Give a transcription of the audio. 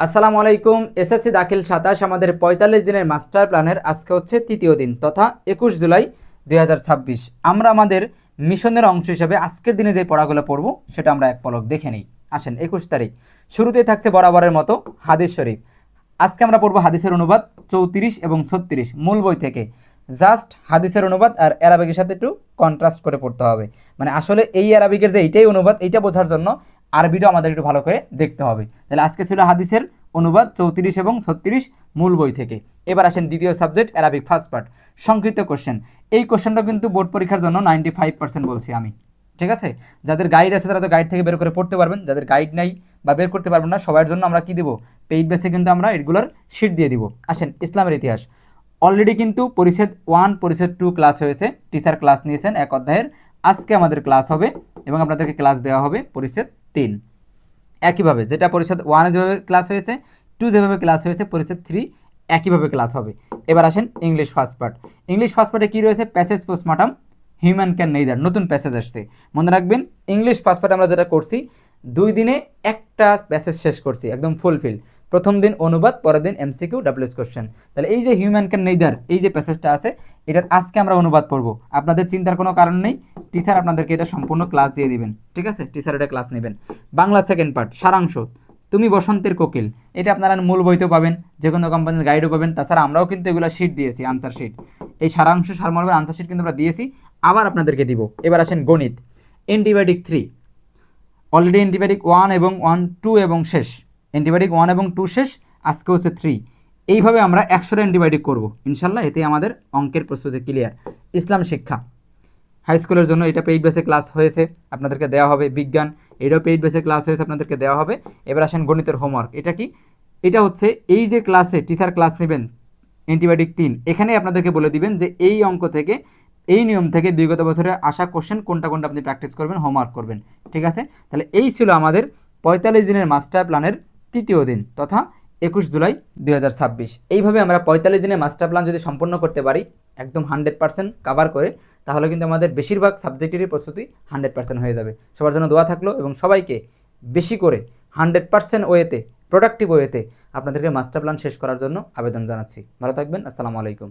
আসসালামু আলাইকুম। এসএসসি দাখিল 27 আমাদের 45 দিনের মাস্টার প্ল্যানের আজকে হচ্ছে তৃতীয় দিন তথা 21 জুলাই 2026। আমরা আমাদের মিশনের অংশ হিসেবে আজকের দিনে যে পড়াগুলো পড়ব সেটা আমরা এক পলক দেখে নিই। আসেন 21 তারিখ শুরুতেই থাকছে বরাবরের মতো হাদিস শরীফ। আজকে আমরা পড়ব হাদিসের অনুবাদ 34 এবং 36 মূল বই থেকে। জাস্ট হাদিসের অনুবাদ আর অ্যারাবিকের সাথে একটু কন্ট্রাস্ট করে পড়তে হবে। মানে আসলে এই অ্যারাবিকের যে এইটাই অনুবাদ, এইটা বোঝার জন্য আরবিটাও আমাদের একটু ভালো করে দেখতে হবে। তাহলে আজকে ছিল হাদিসের অনুবাদ 34 এবং 36 মূল বই থেকে। এবার আসেন দ্বিতীয় সাবজেক্ট অ্যারাবিক ফার্স্ট পার্ট, সংক্ষিপ্ত কোশ্চেন। এই কোশ্চেনটা কিন্তু বোর্ড পরীক্ষার জন্য 95% বলছি আমি, ঠিক আছে? যাদের গাইড আছে তারা তো গাইড থেকে বের করে পড়তে পারবেন, যাদের গাইড নাই বা বের করতে পারবেন না সবার জন্য আমরা কি দেবো, পেইড বেসে কিন্তু আমরা রেগুলার শিট দিয়ে দিব। আসেন ইসলামের ইতিহাস। অলরেডি কিন্তু পরিচ্ছেদ 1 পরিচ্ছেদ 2 ক্লাস হয়েছে, টিচার ক্লাস নিয়েছেন এক অধ্যায়ের। আজকে আমাদের ক্লাস হবে এবং আপনাদেরকে ক্লাস দেওয়া হবে পরিচ্ছেদ 3। একইভাবে যেটা পরিচ্ছেদ 1 যেভাবে ক্লাস হয়েছে, 2 যেভাবে ক্লাস হয়েছে, পরিচ্ছেদ 3 একইভাবে ক্লাস হবে। এবার আসেন English first part. English first পার্টে কী রয়েছে? Passage post-mortem, human can neither, নতুন প্যাসেজ আসছে। মনে রাখবেন ইংলিশ ফার্স্ট পার্টে আমরা যেটা করছি 2 দিনে একটা প্যাসেজ শেষ করছি একদম ফুলফিল। প্রথম দিন অনুবাদ, পরের দিন এমসিকিউ ডাব্লিউএস কোশ্চেন। তাহলে এই যে হিউম্যান ক্যান নেইদার এই যে প্যাসেজটা আছে এটার আজকে আমরা অনুবাদ করব। আপনাদের চিন্তার কোনো কারণ নেই, টিচার আপনাদেরকে এটা সম্পূর্ণ ক্লাস দিয়ে দিবেন, ঠিক আছে? টিচার এটা ক্লাস নেবেন। বাংলা সেকেন্ড পার্ট সারাংশ, তুমি বসন্তের কোকিল, এটা আপনারা মূল বইতেও পাবেন, যে কোনো কোম্পানির গাইডও পাবেন। তাছাড়া আমরাও কিন্তু এগুলো শিট দিয়েছি, আনসার শিট। এই সারাংশ সারমর্মের আনসার শিট কিন্তু আমরা দিয়েছি, আবার আপনাদেরকে দিব। এবার আসেন গণিত। অ্যান্টিবায়োটিক 3 অলরেডি, অ্যান্টিবায়োটিক 1 এবং 1 2 এবং শেষ, অ্যান্টিবায়োটিক 1 এবং 2 শেষ, আজকে হচ্ছে 3। এইভাবে আমরা 100টা অ্যান্টিবায়োটিক করবো ইনশাল্লাহ, এতে আমাদের অঙ্কের প্রস্তুতি ক্লিয়ার। ইসলাম শিক্ষা হাই স্কুলের জন্য এটা পেইড বেসে ক্লাস হয়েছে, আপনাদেরকে দেওয়া হবে। বিজ্ঞান এটাও পেইড বেসে ক্লাস হয়েছে, আপনাদেরকে দেওয়া হবে। এবার আসেন গণিতের হোমওয়ার্ক। এটা কি? এটা হচ্ছে এই যে ক্লাসে টিচার ক্লাস নেবেন অ্যান্টিবায়োটিক 3, এখানে আপনাদেরকে বলে দিবেন যে এই অঙ্ক থেকে, এই নিয়ম থেকে বিগত বছরে আসা কোশ্চেন কোনটা কোনটা আপনি প্র্যাকটিস করবেন, হোমওয়ার্ক করবেন, ঠিক আছে? তাহলে এই ছিল আমাদের 45 দিনের মাস্টার প্ল্যানের তৃতীয় দিন তথা 21 জুলাই 2026। এইভাবে আমরা 45 দিনের মাস্টার প্ল্যান যদি সম্পন্ন করতে পারি একদম 100% কাভার করে, তাহলে কিন্তু আমাদের বেশিরভাগ সাবজেক্টেরই প্রস্তুতি 100% হয়ে যাবে। সবার জন্য দোয়া থাকলো এবং সবাইকে বেশি করে 100% ওয়েতে, প্রোডাক্টিভ ওয়েতে আপনাদেরকে মাস্টার প্ল্যান শেষ করার জন্য আবেদন জানাচ্ছি। ভালো থাকবেন। আসসালামু আলাইকুম।